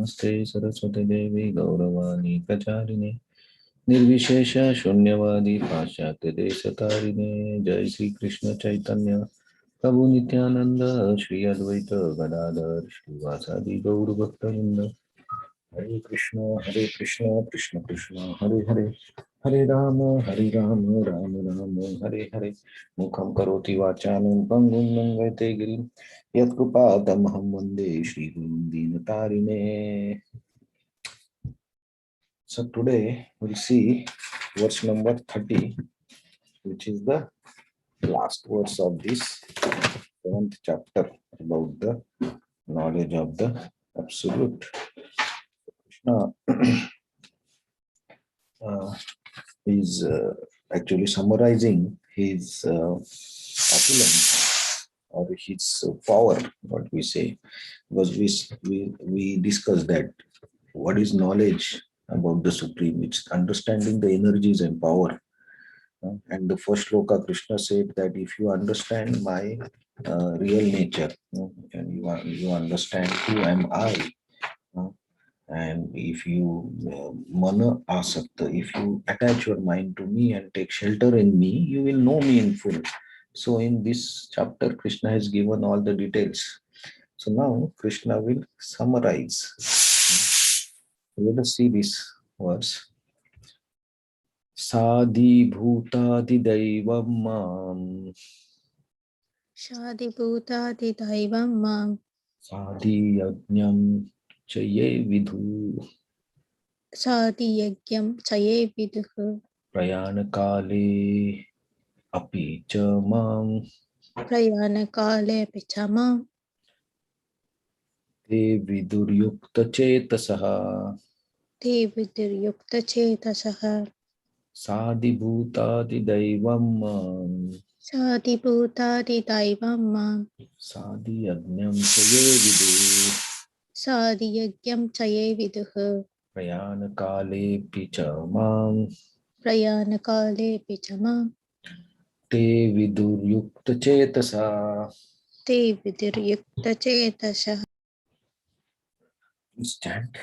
Namaste Saraswati Devi Gauravani Pracharine Nirvishesha Shunyavadi Paschatya Desatarine Jai Sri Krishna Chaitanya Prabhu Nityananda Shri Advaita Gadadhar Srivasadi Gaur Bhaktavinda Hare Krishna, Krishna Krishna, Hare Hare, Hare Rama, Rama Rama, Hare Hare. Mukham karoti vachanam pangum nangate girim. Yat krupadam ham vande Shri Gurun Dinatarine. So today we'll see verse number 30, which is the last verse of this 7th chapter about the knowledge of the Absolute. Krishna is actually summarizing his opulence or his power, what we say, because we discussed that what is knowledge about the Supreme. It's understanding the energies and power. And the first shloka, Krishna said that if you understand my real nature, and you understand who am I, and if you mana asakta, if you attach your mind to me and take shelter in me, you will know me in full. So in this chapter, Krishna has given all the details. So now Krishna will summarize. Let us see this verse. Sadi bhutadi daivam mam. Shadi bhutadi daivam mam. Sadi yajnam chaye vidhu. Sadi yagyam chaye vidhu. Prayana kale api cha mam. Prayana kale pichamam. Te viduryukta chetasaha. Te viduryukta chetasaha. Sadi bhutadi daivam mam. Sadi bhutadi daivam mam. Sadi yajnam chaye vidhu. Sadi yagyam chaye vidhu. Prayana kale picha mam. Prayana kale pichamam. Te viduryukta chetasa. Te viduryukta chetasaha. Instant.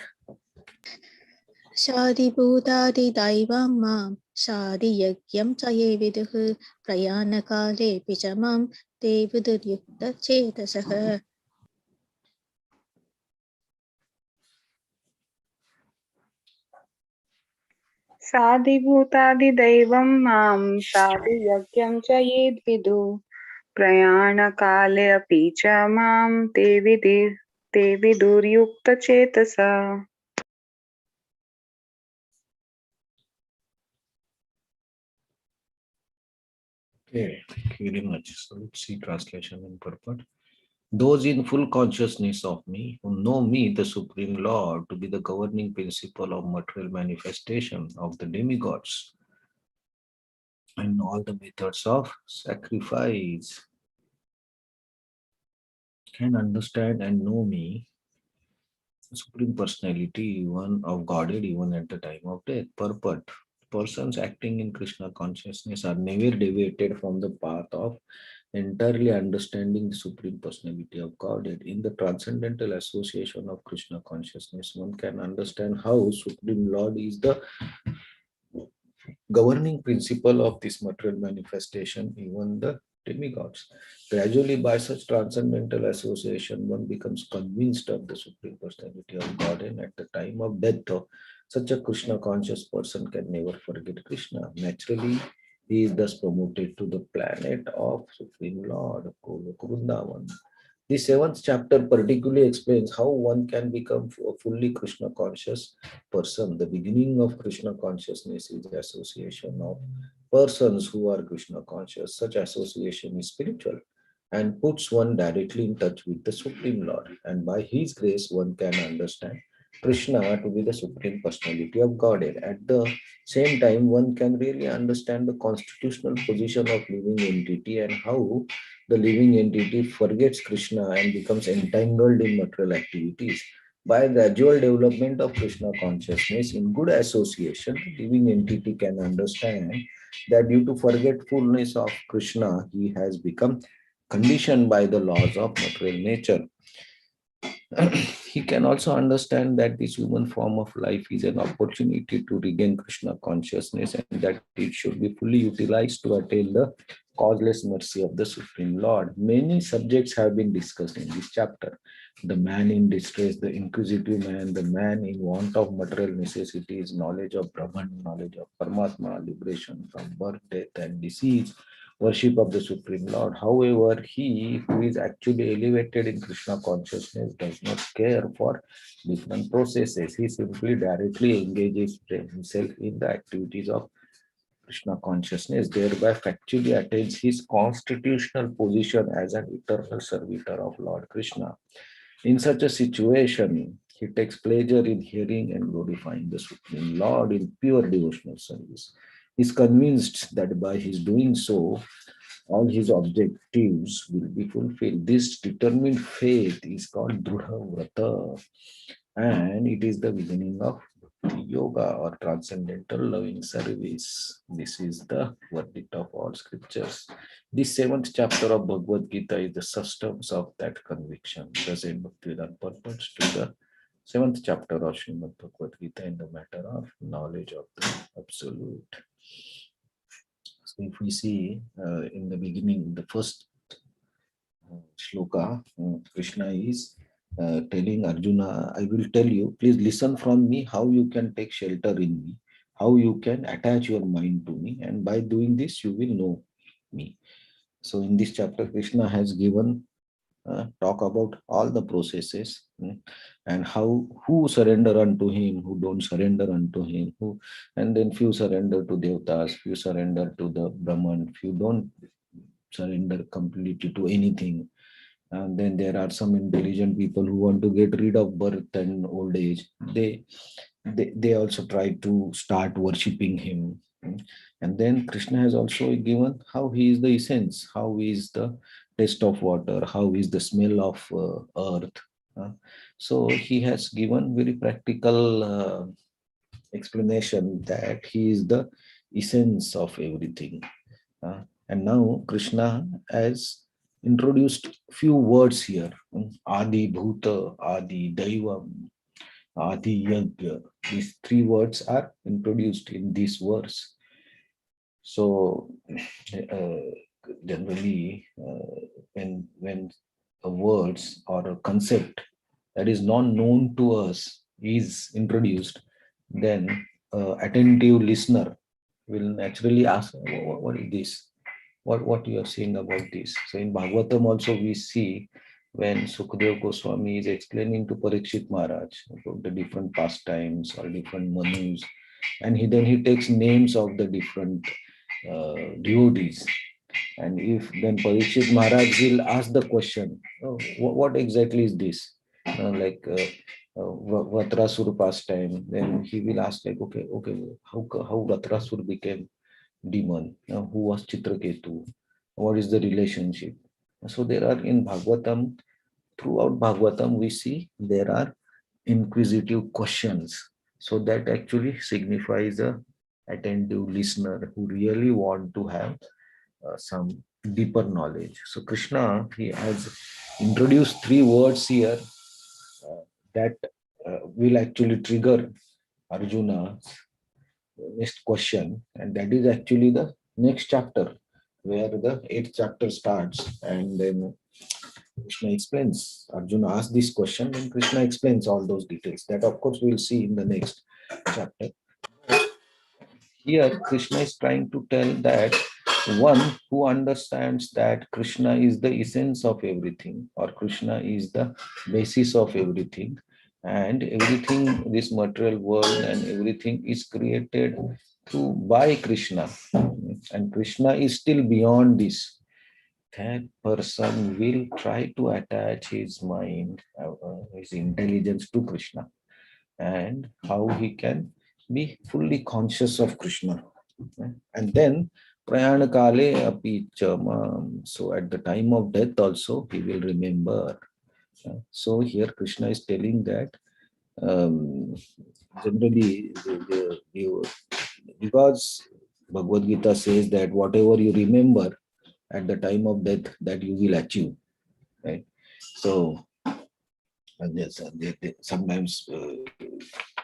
Shadi bhutadi daivam mam. Shadi yagyam chaye vidhu. Prayana kale pichamam. Te viduryukta chetasaha. साधिभूतादिदैवं मां साधियज्ञं च ये विदु प्रयाणकाले अपि च मां ते विदुर्युक्तचेतसा. Okay, thank you very much. So let's see translation and purport. Those in full consciousness of me, who know me, the Supreme Lord, to be the governing principle of material manifestation of the demigods and all the methods of sacrifice, can understand and know me, the Supreme Personality, even of Godhead, even at the time of death. Purport. Persons acting in Krishna consciousness are never deviated from the path of entirely understanding the Supreme Personality of Godhead. In the transcendental association of Krishna consciousness, one can understand how Supreme Lord is the governing principle of this material manifestation, even the demigods. Gradually, by such transcendental association, one becomes convinced of the Supreme Personality of God, and at the time of death, such a Krishna conscious person can never forget Krishna. Naturally, he is thus promoted to the planet of Supreme Lord, Goloka Vrindavan. The 7th chapter particularly explains how one can become a fully Krishna conscious person. The beginning of Krishna consciousness is the association of persons who are Krishna conscious. Such association is spiritual and puts one directly in touch with the Supreme Lord. And by His grace, one can understand Krishna to be the Supreme Personality of Godhead. At the same time, one can really understand the constitutional position of living entity and how the living entity forgets Krishna and becomes entangled in material activities. By gradual development of Krishna consciousness in good association, the living entity can understand that due to forgetfulness of Krishna, he has become conditioned by the laws of material nature. he can also understand that this human form of life is an opportunity to regain Krishna consciousness and that it should be fully utilized to attain the causeless mercy of the Supreme Lord. Many subjects have been discussed in this chapter. The man in distress, the inquisitive man, the man in want of material necessities, knowledge of Brahman, knowledge of Paramatma, liberation from birth, death, and disease, worship of the Supreme Lord. However, he who is actually elevated in Krishna consciousness does not care for different processes. He simply directly engages himself in the activities of Krishna consciousness, thereby factually attains his constitutional position as an eternal servitor of Lord Krishna. In such a situation, he takes pleasure in hearing and glorifying the Supreme Lord in pure devotional service. He is convinced that by his doing so, all his objectives will be fulfilled. This determined faith is called Drudha Vrata, and it is the beginning of yoga or transcendental loving service. This is the verdict of all scriptures. The seventh chapter of Bhagavad Gita is the substance of that conviction. Present Bhaktivedanta purports to the seventh chapter of Srimad Bhagavad Gita in the matter of knowledge of the Absolute. So if we see in the beginning, the first shloka, Krishna is telling Arjuna, I will tell you, please listen from me how you can take shelter in me, how you can attach your mind to me, and by doing this, you will know me. So in this chapter, Krishna has given talk about all the processes and how who surrender unto him, who don't surrender unto him, who, and then few surrender to Devtas, few surrender to the Brahman, few don't surrender completely to anything. And then there are some intelligent people who want to get rid of birth and old age. They also try to start worshipping him. And then Krishna has also given how he is the essence, how he is the taste of water, how is the smell of earth. So he has given very practical explanation that he is the essence of everything. And now Krishna has introduced few words here. Adi Bhuta, Adi Daivam, Adi Yagya. These three words are introduced in this verse. So generally, when a words or a concept that is not known to us is introduced, then attentive listener will naturally ask, what is this? What you are saying about this? So in Bhagavatam also we see when Sukadeva Goswami is explaining to Parikshit Maharaj about the different pastimes or different manus, and then he takes names of the different devotees. And if then Parikshit Maharaj will ask the question, oh, what exactly is this? Vatrasur pastime. Then he will ask like, okay, how Vatrasur became demon? Who was Chitraketu? What is the relationship? So there are in Bhagavatam, throughout Bhagavatam, we see there are inquisitive questions. So that actually signifies a attentive listener who really want to have some deeper knowledge. So Krishna, he has introduced three words here that will actually trigger Arjuna's next question, and that is actually the next chapter where the eighth chapter starts, and then Krishna explains. Arjuna asks this question, and Krishna explains all those details. That, of course, we'll see in the next chapter. Here, Krishna is trying to tell that one who understands that Krishna is the essence of everything, or Krishna is the basis of everything, and everything, this material world and everything is created through by Krishna, and Krishna is still beyond this. That person will try to attach his mind, his intelligence to Krishna, and how he can be fully conscious of Krishna. And then Prayana Kale api chamam. So at the time of death also he will remember. So here Krishna is telling that generally because Bhagavad Gita says that whatever you remember at the time of death, that you will achieve. Right? So And yes, sometimes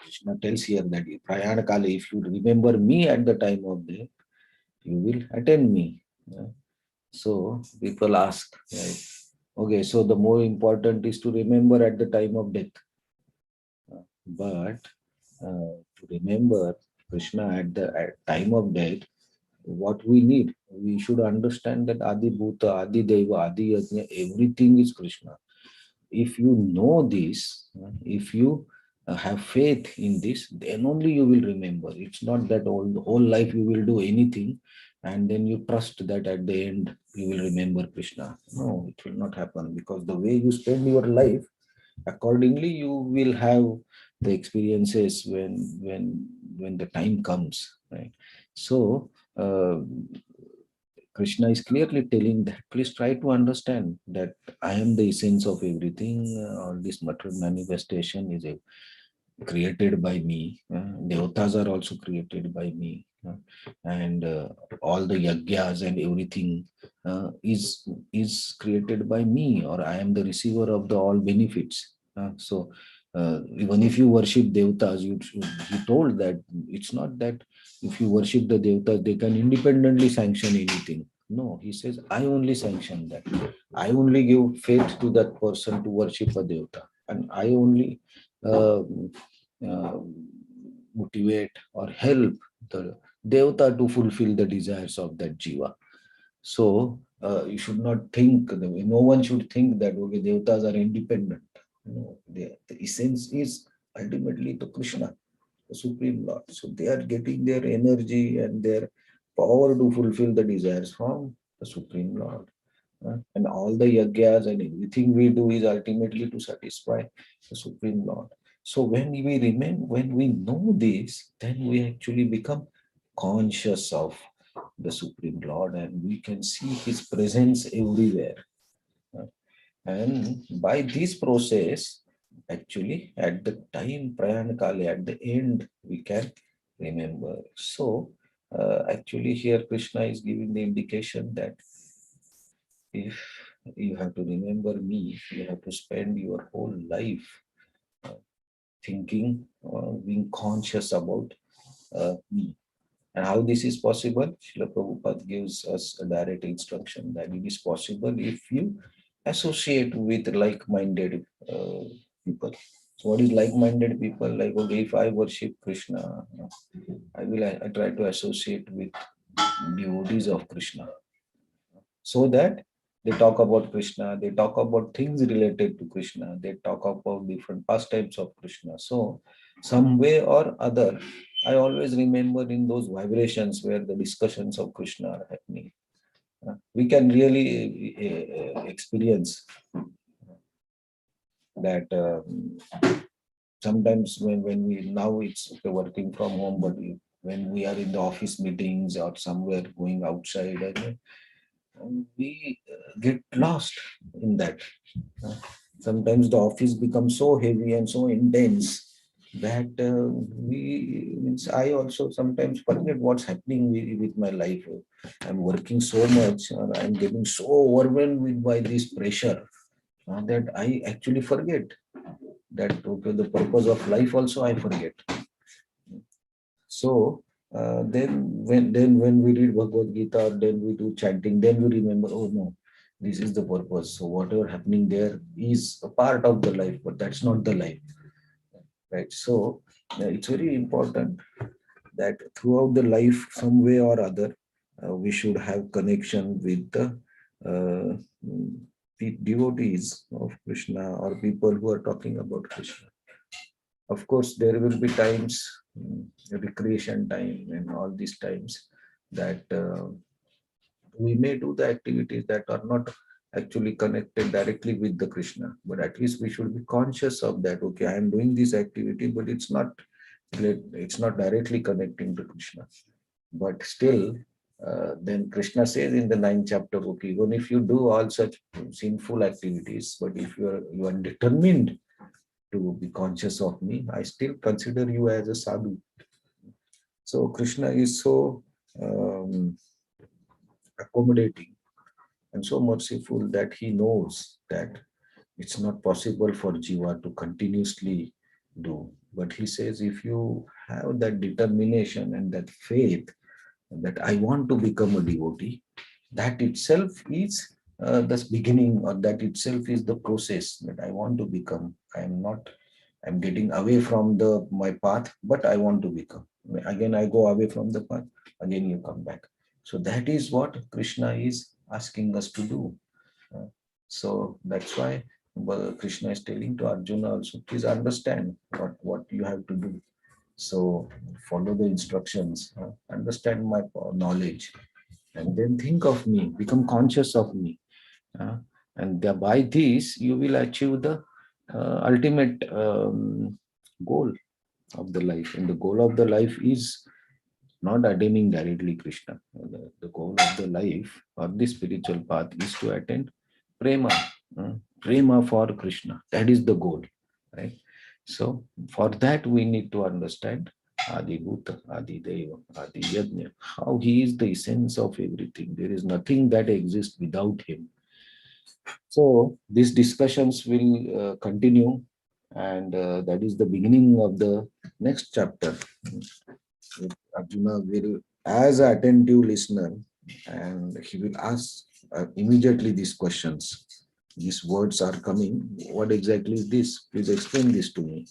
Krishna tells here that Prayana Kale, if you remember me at the time of death, you will attend me. Yeah. So people ask, right? Okay, so the more important is to remember at the time of death. But to remember Krishna at time of death, what we need, we should understand that Adi Bhuta, Adi Deva, Adi Yajna, everything is Krishna. If you know this, if you have faith in this, then only you will remember. It's not that the whole life you will do anything and then you trust that at the end you will remember Krishna. No, it will not happen, because the way you spend your life, accordingly you will have the experiences when the time comes, right? So Krishna is clearly telling that please try to understand that I am the essence of everything. All this material manifestation is created by me. Devatas are also created by me. And all the yagyas and everything is created by me, or I am the receiver of the all benefits. So even if you worship devatas, he told that it's not that if you worship the devatas, they can independently sanction anything. No, he says, I only sanction that. I only give faith to that person to worship a devata. And I only uh, uh, motivate or help the devata to fulfill the desires of that jiva. So you should not think, no one should think that okay, devatas are independent. No, the essence is ultimately to Krishna, the Supreme Lord. So they are getting their energy and their power to fulfill the desires from the Supreme Lord. And all the yagyas and everything we do is ultimately to satisfy the Supreme Lord. So when we know this, then we actually become conscious of the Supreme Lord and we can see His presence everywhere. And by this process, actually, at the time Prayanakali, at the end, we can remember. So, actually, here Krishna is giving the indication that if you have to remember me, you have to spend your whole life uh, thinking, being conscious about me. And how this is possible? Srila Prabhupada gives us a direct instruction that it is possible if you associate with like-minded people. So what is like-minded people? Like, okay, if I worship Krishna, I try to associate with devotees of Krishna, so that they talk about Krishna, they talk about things related to Krishna, they talk about different pastimes of Krishna. So, some way or other, I always remember in those vibrations where the discussions of Krishna are happening. We can really experience that sometimes when we now it's okay, working from home, but when we are in the office meetings or somewhere going outside, and we get lost in that. Uh, Sometimes the office becomes so heavy and so intense that I also sometimes forget what's happening with my life. I'm working so much, or I'm getting so overwhelmed by this pressure that I actually forget that okay, the purpose of life also I forget. So then when we read Bhagavad Gita, then we do chanting, then we remember, oh no, this is the purpose. So whatever happening there is a part of the life, but that's not the life, right? So it's very important that throughout the life, some way or other, we should have connection with uh, the devotees of Krishna or people who are talking about Krishna. Of course, there will be times, recreation time and all these times that we may do the activities that are not actually connected directly with the Krishna, but at least we should be conscious of that. Okay, I am doing this activity, but it's not directly connecting to Krishna. But still, then Krishna says in the ninth chapter, okay, even if you do all such sinful activities, but if you are determined to be conscious of me, I still consider you as a sadhu. So Krishna is so um, accommodating and so merciful that he knows that It's not possible for Jiva to continuously do. But he says, if you have that determination and that faith that I want to become a devotee, that itself is the beginning, or that itself is the process that I want to become. I'm getting away from my path, but I want to become. Again, I go away from the path, again you come back. So that is what Krishna is asking us to do. Uh, So that's why Krishna is telling to Arjuna also, please understand what you have to do. So follow the instructions, understand my knowledge, and then think of me, become conscious of me. uh, and by this, you will achieve the ultimate goal of the life. And the goal of the life is not attaining directly Krishna. The goal of the life or the spiritual path is to attain prema, prema for Krishna. That is the goal, right? So for that we need to understand Adi Bhuta, Adi Deva, Adi Yajna, how he is the essence of everything. There is nothing that exists without him. So these discussions will continue, and that is the beginning of the next chapter. Arjuna will, as an attentive listener, and he will ask immediately these questions. These words are coming. What exactly is this? Please explain this to me.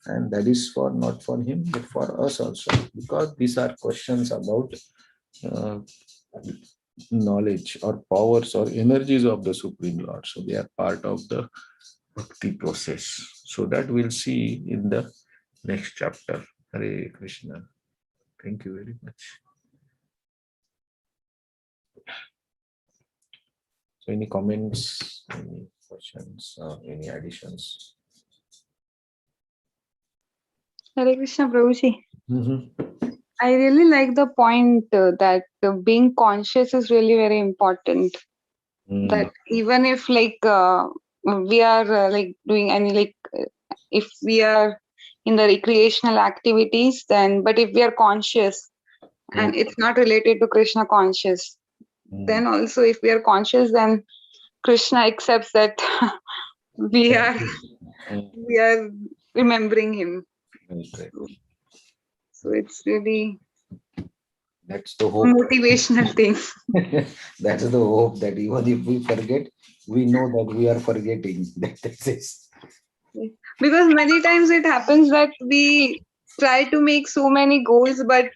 And that is for not for him, but for us also, because these are questions about uh, knowledge or powers or energies of the Supreme Lord. So they are part of the bhakti process. So that we'll see in the next chapter. Hare Krishna. Thank you very much. So any comments, any questions, any additions? Hare Krishna, Prabhuji. Mhm. I really like the point that being conscious is really very important. That even if we are doing any if we are in the recreational activities, then but if we are conscious and it's not related to Krishna conscious, then also if we are conscious, then Krishna accepts that we are we are remembering him. Right. So it's really That's the hope. motivational thing. That's the hope that even if we forget, we know that we are forgetting. That's it. Because many times it happens that we try to make so many goals, but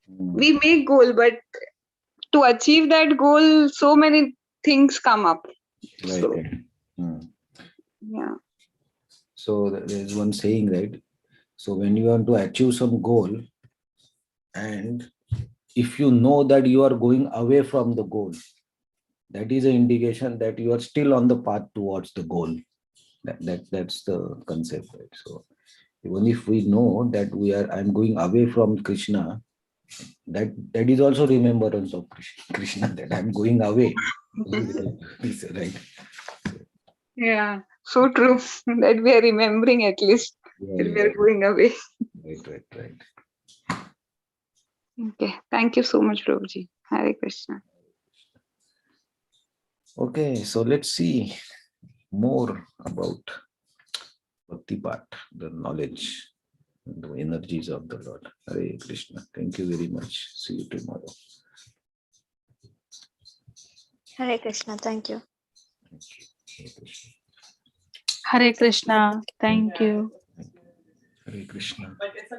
we make goal, but to achieve that goal, so many things come up. Right. So, yeah. So there's one saying, right? So when you want to achieve some goal, and if you know that you are going away from the goal, that is an indication that you are still on the path towards the goal. That's the concept, right? So even if we know that I'm going away from Krishna, that is also remembrance of Krishna, that I'm going away. Right. Yeah, so true that we are remembering at least that we are going away. Right. Okay, thank you so much, Prabhuji. Hare Krishna. Okay, so let's see more about Bhakti part, the knowledge, the energies of the Lord. Hare Krishna. Thank you very much. See you tomorrow. Hare Krishna. Thank you. Hare Krishna. Thank you. Hare Krishna. Hare Krishna.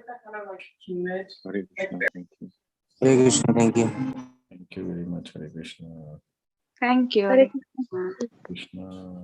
Thank you. Hare Krishna, thank you. Thank you very much. Hare Krishna. Thank you. Hare Hare Krishna. Krishna.